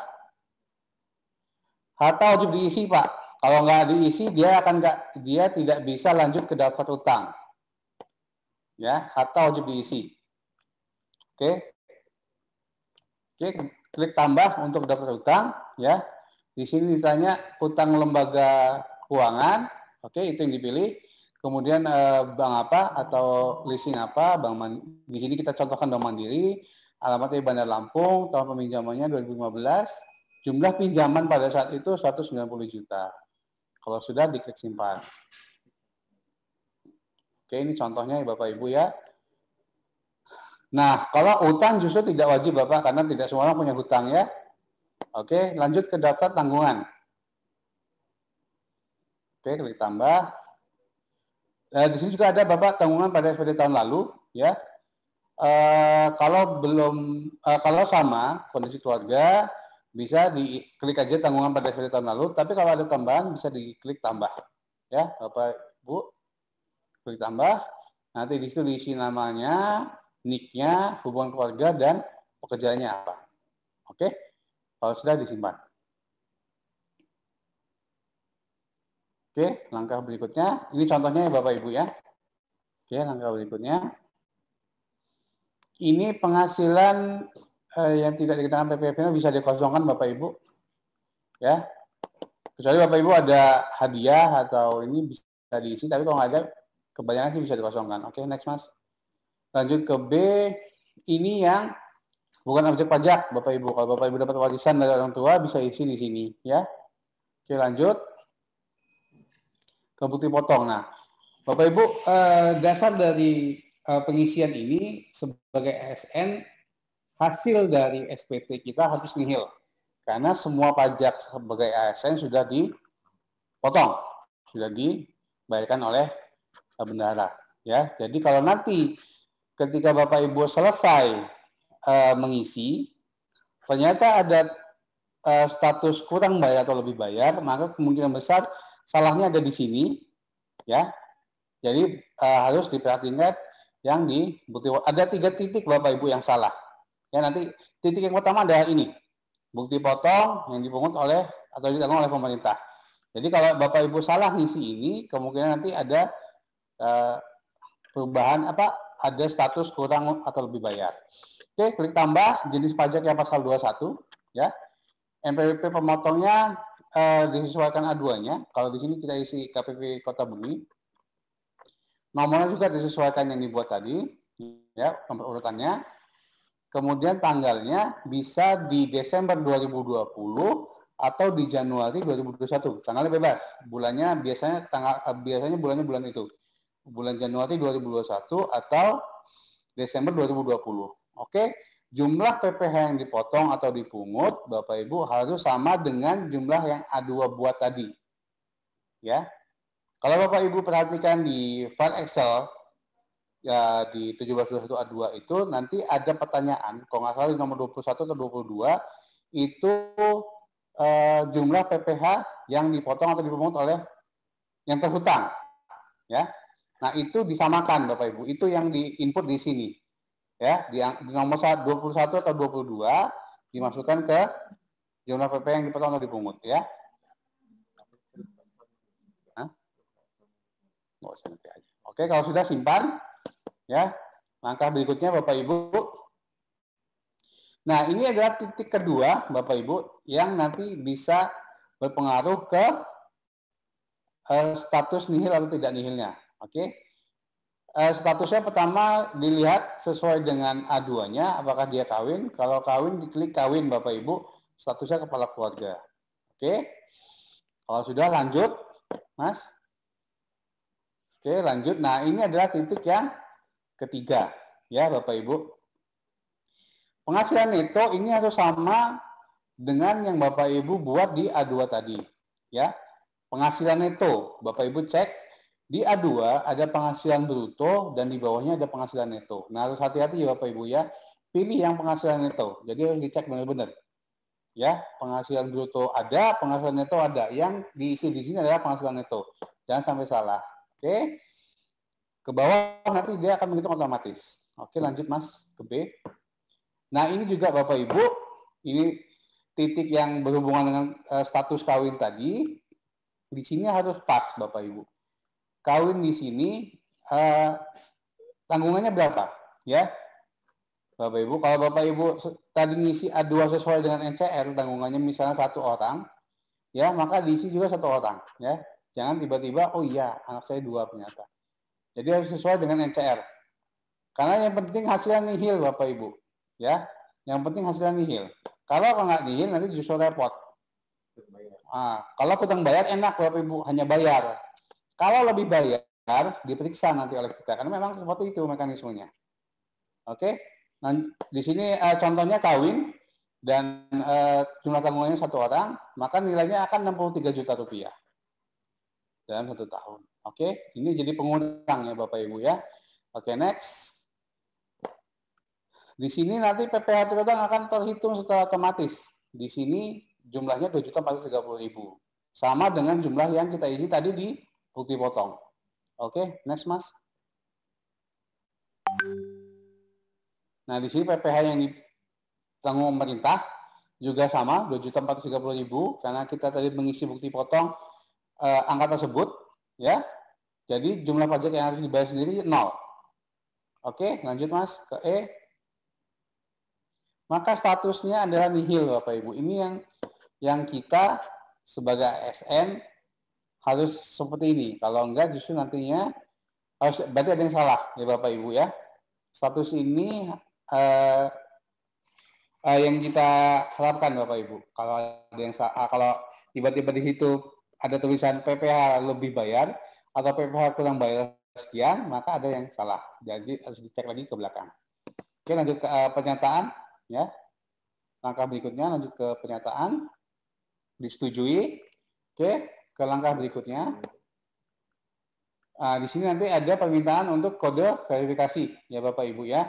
Harta wajib diisi Pak, kalau nggak diisi dia tidak bisa lanjut ke daftar hutang. Ya, harta wajib diisi. Oke. Oke, klik tambah untuk daftar hutang, ya. Di sini ditanya hutang lembaga keuangan, oke itu yang dipilih. Kemudian bank apa atau leasing apa, di sini kita contohkan Bank Mandiri, alamatnya Bandar Lampung, tahun peminjamannya 2015, jumlah pinjaman pada saat itu 190 juta. Kalau sudah diklik simpan. Oke, ini contohnya ya Bapak Ibu ya. Nah, kalau hutang justru tidak wajib Bapak, karena tidak semua orang punya hutang ya. Oke, lanjut ke daftar tanggungan. Oke, klik tambah. Di sini juga ada Bapak tanggungan pada SPT tahun lalu, ya. Kalau sama kondisi keluarga, bisa diklik aja tanggungan pada SPT tahun lalu. Tapi kalau ada tambahan, bisa diklik tambah, ya, Bapak Ibu. Klik tambah. Nanti di situ diisi namanya, NIK-nya, hubungan keluarga, dan pekerjaannya apa. Oke, kalau sudah disimpan. Oke, langkah berikutnya, ini contohnya ya Bapak Ibu ya. Oke, langkah berikutnya. Ini penghasilan yang tidak dikenakan PPh bisa dikosongkan Bapak Ibu. Ya. Kecuali Bapak Ibu ada hadiah atau ini bisa diisi, tapi kalau nggak ada, kebanyakan sih bisa dikosongkan. Oke, next Mas. Lanjut ke B, ini yang bukan objek pajak Bapak Ibu. Kalau Bapak Ibu dapat warisan dari orang tua, bisa isi di sini. Ya. Oke, lanjut ke bukti potong. Nah, Bapak Ibu, dasar dari pengisian ini sebagai ASN, hasil dari SPT kita harus nihil. Karena semua pajak sebagai ASN sudah dipotong, sudah dibayarkan oleh bendahara. Ya, jadi kalau nanti ketika Bapak Ibu selesai mengisi, ternyata ada status kurang bayar atau lebih bayar, maka kemungkinan besar salahnya ada di sini, ya. Jadi harus diperhatikan yang di bukti. Ada 3 titik Bapak Ibu yang salah. Ya, nanti titik yang pertama adalah ini, bukti potong yang dipungut oleh atau ditanggung oleh pemerintah. Jadi kalau Bapak Ibu salah ngisi ini, kemungkinan nanti ada perubahan ada status kurang atau lebih bayar. Oke, klik tambah jenis pajak yang pasal 21, ya. NPWP pemotongnya disesuaikan A2-nya. Kalau di sini kita isi KPP Kota Bumi. Nomornya juga disesuaikan yang dibuat tadi, ya, nomor urutannya. Kemudian tanggalnya bisa di Desember 2020 atau di Januari 2021. Tanggalnya bebas. Bulannya biasanya bulannya bulan itu. Bulan Januari 2021 atau Desember 2020. Oke. Jumlah PPh yang dipotong atau dipungut, Bapak Ibu harus sama dengan jumlah yang A2 buat tadi. Ya. Kalau Bapak Ibu perhatikan di file Excel ya di 1721 A2 itu nanti ada pertanyaan, kalau nggak salah di nomor 21 atau 22 itu jumlah PPh yang dipotong atau dipungut oleh yang terhutang. Ya. Nah, itu disamakan Bapak Ibu. Itu yang diinput di sini. Ya, di nomor 21 atau 22 dimasukkan ke jumlah PP yang dipotong atau dipungut ya. Oke, kalau sudah simpan ya. Langkah berikutnya Bapak Ibu. Nah, ini adalah titik kedua Bapak Ibu yang nanti bisa berpengaruh ke status nihil atau tidak nihilnya. Oke. Statusnya pertama dilihat sesuai dengan A2-nya, apakah dia kawin. Kalau kawin, diklik kawin Bapak Ibu, statusnya kepala keluarga. Oke. Kalau sudah lanjut, Mas? Oke, lanjut. Nah, ini adalah titik yang ketiga, ya Bapak Ibu. Penghasilan neto ini harus sama dengan yang Bapak Ibu buat di A2 tadi, ya. Penghasilan neto, Bapak Ibu cek di A2 ada penghasilan bruto dan di bawahnya ada penghasilan neto. Nah, harus hati-hati ya Bapak Ibu ya. Pilih yang penghasilan neto. Jadi harus dicek benar-benar. Ya, penghasilan bruto ada, penghasilan neto ada. Yang diisi di sini adalah penghasilan neto. Jangan sampai salah. Oke. Ke bawah nanti dia akan menghitung otomatis. Oke, lanjut Mas ke B. Nah, ini juga Bapak Ibu, ini titik yang berhubungan dengan status kawin tadi. Di sini harus pas Bapak Ibu. Kawin di sini tanggungannya berapa? Ya, Bapak Ibu, kalau Bapak Ibu tadi ngisi A2 sesuai dengan NCR, tanggungannya misalnya 1 orang, ya maka diisi juga 1 orang. Ya, jangan tiba-tiba, oh iya anak saya 2 ternyata. Jadi harus sesuai dengan NCR. Karena yang penting hasilnya nihil Bapak Ibu. Ya, yang penting hasilnya nihil. Kalau nggak nihil nanti justru repot. Kalau hutang bayar enak Bapak Ibu, hanya bayar. Kalau lebih bayar diperiksa nanti oleh kita karena memang seperti itu mekanismenya. Oke, nah, di sini contohnya kawin dan jumlah tanggungannya 1 orang, maka nilainya akan 63 juta rupiah dalam 1 tahun. Oke, ini jadi pengurang ya Bapak Ibu ya. Oke, next. Di sini nanti PPh terhutang akan terhitung secara otomatis. Di sini jumlahnya 2.430.000. Sama dengan jumlah yang kita isi tadi di bukti potong. Oke, next Mas. Nah, di sini PPh yang ditanggung pemerintah juga sama 2.430.000 karena kita tadi mengisi bukti potong angka tersebut ya. Jadi jumlah pajak yang harus dibayar sendiri 0. Oke, lanjut Mas ke E. Maka statusnya adalah nihil Bapak Ibu. Ini yang kita sebagai ASN harus seperti ini. Kalau enggak justru nantinya harus berarti ada yang salah ya Bapak Ibu ya. Status ini yang kita harapkan Bapak Ibu. Kalau ada yang kalau tiba-tiba di situ ada tulisan PPh lebih bayar atau PPh kurang bayar sekian, maka ada yang salah. Jadi harus dicek lagi ke belakang. Oke, lanjut ke pernyataan ya. Langkah berikutnya lanjut ke pernyataan. Disetujui. Oke, ke langkah berikutnya. Di sini nanti ada permintaan untuk kode verifikasi ya Bapak Ibu ya.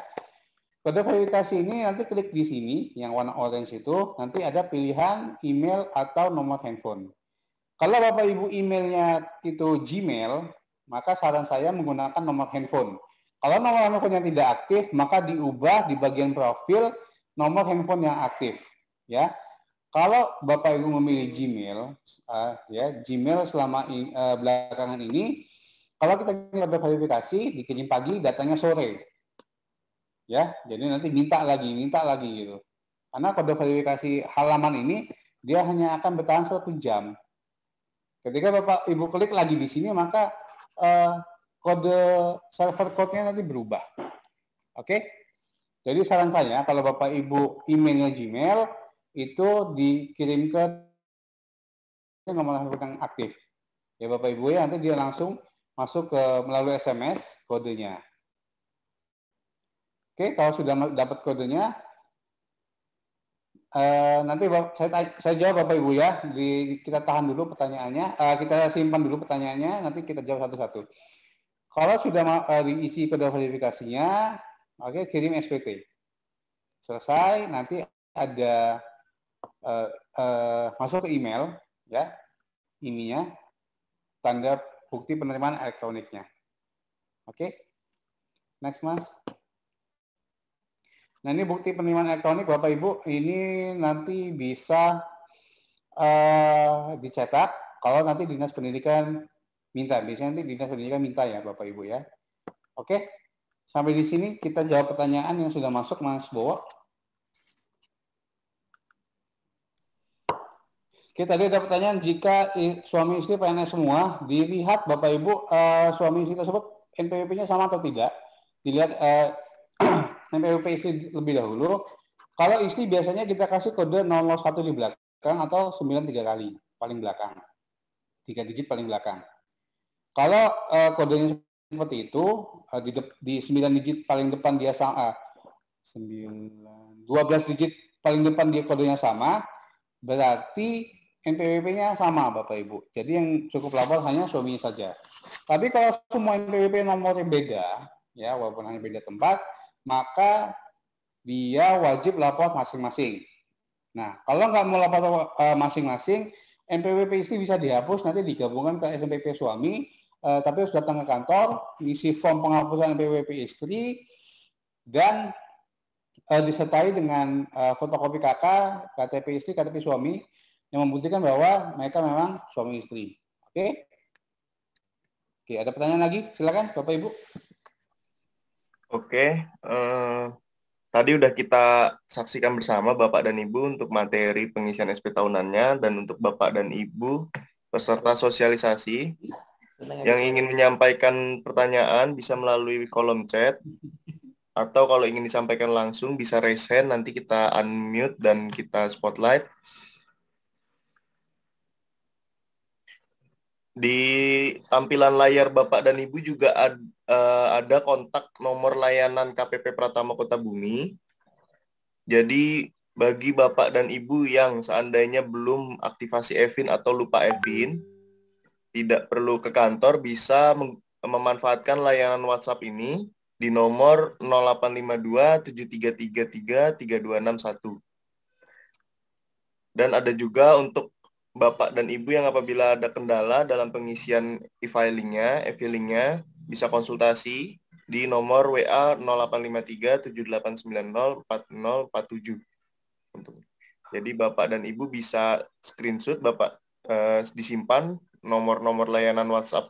Kode verifikasi ini nanti klik di sini yang warna orange itu, nanti ada pilihan email atau nomor handphone. Kalau Bapak Ibu emailnya itu Gmail, maka saran saya menggunakan nomor handphone. Kalau nomor handphone yang tidak aktif, maka diubah di bagian profil nomor handphone yang aktif. Ya, kalau Bapak Ibu memilih Gmail, ya Gmail selama belakangan ini, kalau kita kode verifikasi dikirim pagi, datanya sore. Ya, jadi nanti minta lagi gitu. Karena kode verifikasi halaman ini dia hanya akan bertahan 1 jam. Ketika Bapak Ibu klik lagi di sini, maka kode server code-nya nanti berubah. Oke? Jadi saran saya kalau Bapak Ibu emailnya Gmail itu dikirim ke nomor handphone yang aktif. Ya Bapak Ibu ya, nanti dia langsung masuk ke melalui SMS kodenya. Oke, kalau sudah dapat kodenya, nanti saya jawab Bapak Ibu ya. Kita tahan dulu pertanyaannya, kita simpan dulu pertanyaannya, nanti kita jawab satu-satu. Kalau sudah diisi kode verifikasinya, oke, kirim SPT. Selesai, nanti ada masuk ke email, ya, ininya, tanda bukti penerimaan elektroniknya. Oke, next Mas. Nah, ini bukti penerimaan elektronik Bapak Ibu, ini nanti bisa dicetak kalau nanti Dinas Pendidikan minta. Biasanya nanti Dinas Pendidikan minta ya Bapak Ibu ya. Oke, sampai di sini kita jawab pertanyaan yang sudah masuk Mas Bowo. Oke, tadi ada pertanyaan, jika suami istri PNS semua, dilihat Bapak Ibu suami istri tersebut NPWP-nya sama atau tidak. Dilihat NPWP istri lebih dahulu. Kalau istri biasanya kita kasih kode 001 di belakang atau 93 kali paling belakang. 3 digit paling belakang. Kalau kodenya seperti itu, di 9 digit paling depan dia sama, 12 digit paling depan dia kodenya sama, berarti NPWP-nya sama Bapak Ibu. Jadi yang cukup lapor hanya suaminya saja. Tapi kalau semua NPWP nomornya beda, ya walaupun hanya beda tempat, maka dia wajib lapor masing-masing. Nah, kalau nggak mau lapor masing-masing, NPWP istri bisa dihapus, nanti digabungkan ke SNPP suami, tapi harus datang ke kantor, ngisi form penghapusan NPWP istri, dan disertai dengan fotokopi KK, KTP istri, KTP suami, yang membuktikan bahwa mereka memang suami istri. Oke? Oke, ada pertanyaan lagi? Silakan, Bapak Ibu. Oke, tadi udah kita saksikan bersama Bapak dan Ibu untuk materi pengisian SP tahunannya, dan untuk Bapak dan Ibu peserta sosialisasi yang ingin menyampaikan pertanyaan bisa melalui kolom chat, atau kalau ingin disampaikan langsung bisa raise hand, nanti kita unmute dan kita spotlight. Di tampilan layar Bapak dan Ibu juga ada kontak nomor layanan KPP Pratama Kota Bumi. Jadi bagi Bapak dan Ibu yang seandainya belum aktivasi e-fin atau lupa e-fin, tidak perlu ke kantor, bisa memanfaatkan layanan WhatsApp ini di nomor 0852 7333 3261. Dan ada juga untuk Bapak dan Ibu yang apabila ada kendala dalam pengisian e-filingnya, bisa konsultasi di nomor WA 0853 7890 4047. Jadi Bapak dan Ibu bisa screenshot, Bapak disimpan nomor-nomor layanan WhatsApp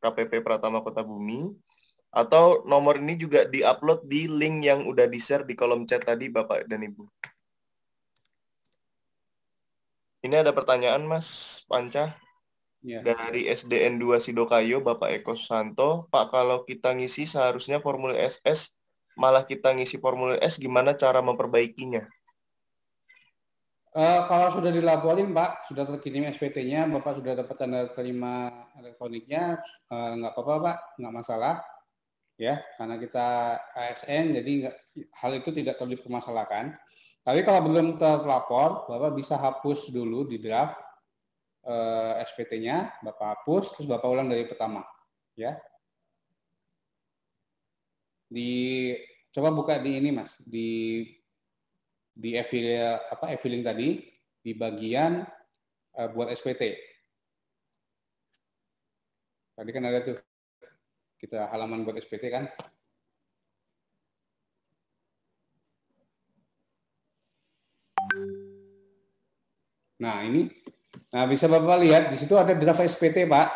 KPP Pratama Kota Bumi, atau nomor ini juga diupload di link yang udah di-share di kolom chat tadi Bapak dan Ibu. Ini ada pertanyaan Mas Panca dari SDN 2 Sidokayo, Bapak Eko Susanto. Pak, kalau kita ngisi seharusnya formulir SS, malah kita ngisi formulir S, gimana cara memperbaikinya? Kalau sudah dilaporin Pak, sudah terkirim SPT-nya, Bapak sudah dapat tanda terima elektroniknya, nggak apa-apa Pak, nggak masalah. Ya, karena kita ASN, jadi hal itu tidak terlalu dipermasalahkan. Tapi kalau belum terlapor, Bapak bisa hapus dulu di draft SPT-nya, Bapak hapus, terus Bapak ulang dari pertama. Ya. Coba buka di ini Mas, di e-filing tadi, di bagian buat SPT. Tadi kan ada tuh, kita halaman buat SPT kan. Nah ini, bisa Bapak lihat di situ ada draft SPT Pak.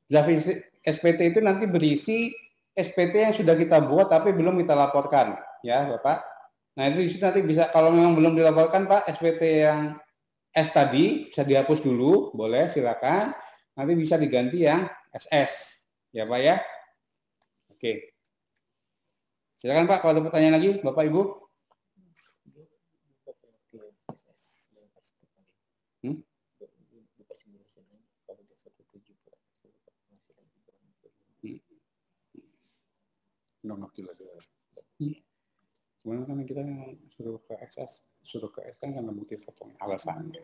Draft SPT itu nanti berisi SPT yang sudah kita buat tapi belum kita laporkan, ya Bapak. Nah itu di situ nanti bisa, kalau memang belum dilaporkan Pak, SPT yang S tadi bisa dihapus dulu, boleh silakan. Nanti bisa diganti yang SS, ya Pak ya. Oke. Silakan Pak, kalau ada pertanyaan lagi, Bapak Ibu. Nggak ngerti lagi. Sebenarnya kan kita suruh ke SS, suruh ke S kan karena bukti fotonya, alasannya.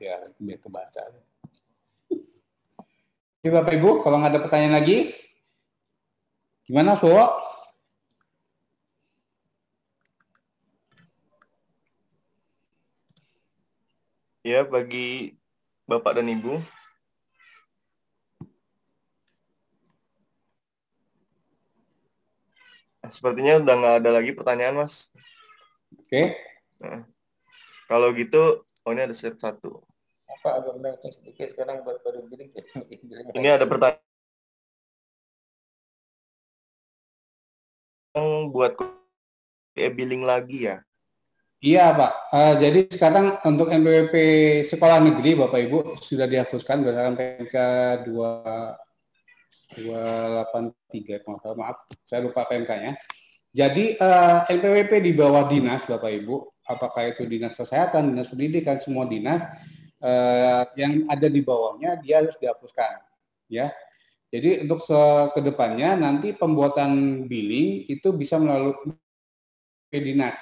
Biar kebaca. Oke Bapak Ibu, kalau nggak ada pertanyaan lagi, gimana Bowo? Ya, bagi Bapak dan Ibu. Sepertinya udah nggak ada lagi pertanyaan, Mas. Oke. Nah, kalau gitu, ini ada slide 1. Pak, agak melenceng sedikit sekarang baru bilang. Ini ada pertanyaan buat e-billing lagi ya? Iya Pak, jadi sekarang untuk NPWP sekolah negeri Bapak Ibu sudah dihapuskan berdasarkan PMK 283, maaf, saya lupa PMK-nya. Jadi NPWP di bawah dinas Bapak Ibu, apakah itu dinas kesehatan, dinas pendidikan, semua dinas yang ada di bawahnya dia harus dihapuskan. ya. Jadi untuk kedepannya nanti pembuatan billing itu bisa melalui dinas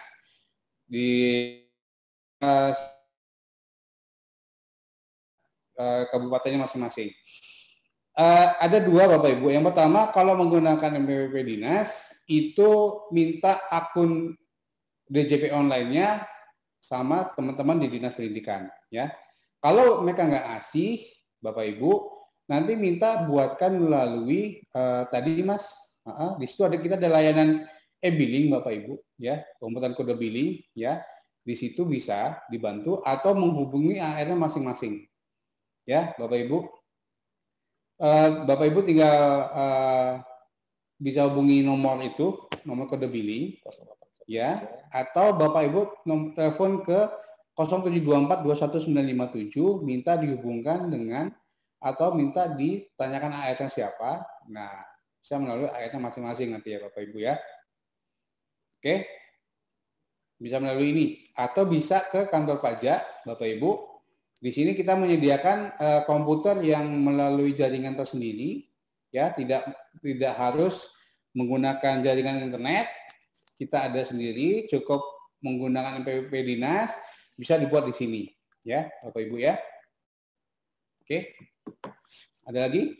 di kabupatennya masing-masing. Ada dua Bapak Ibu. Yang pertama, kalau menggunakan MPWP dinas itu minta akun DJP online-nya sama teman-teman di dinas pendidikan, ya. Kalau mereka nggak ngasih, Bapak Ibu, nanti minta buatkan melalui tadi Mas, di situ kita ada layanan e-billing Bapak Ibu, ya, pembuatan kode billing, ya. Di situ bisa dibantu atau menghubungi AR-nya masing-masing, ya, Bapak Ibu. Bapak Ibu tinggal bisa hubungi nomor itu, nomor kode billing, ya, atau Bapak Ibu telepon ke 0724 21957, minta dihubungkan dengan atau minta ditanyakan AR-nya siapa. Nah, bisa melalui AR-nya masing-masing nanti ya Bapak Ibu ya. Oke, bisa melalui ini atau bisa ke kantor pajak Bapak Ibu. Di sini kita menyediakan komputer yang melalui jaringan tersendiri, ya, tidak harus menggunakan jaringan internet. Kita ada sendiri, cukup menggunakan MPWP dinas, bisa dibuat di sini, ya, Bapak Ibu ya. Oke, ada lagi?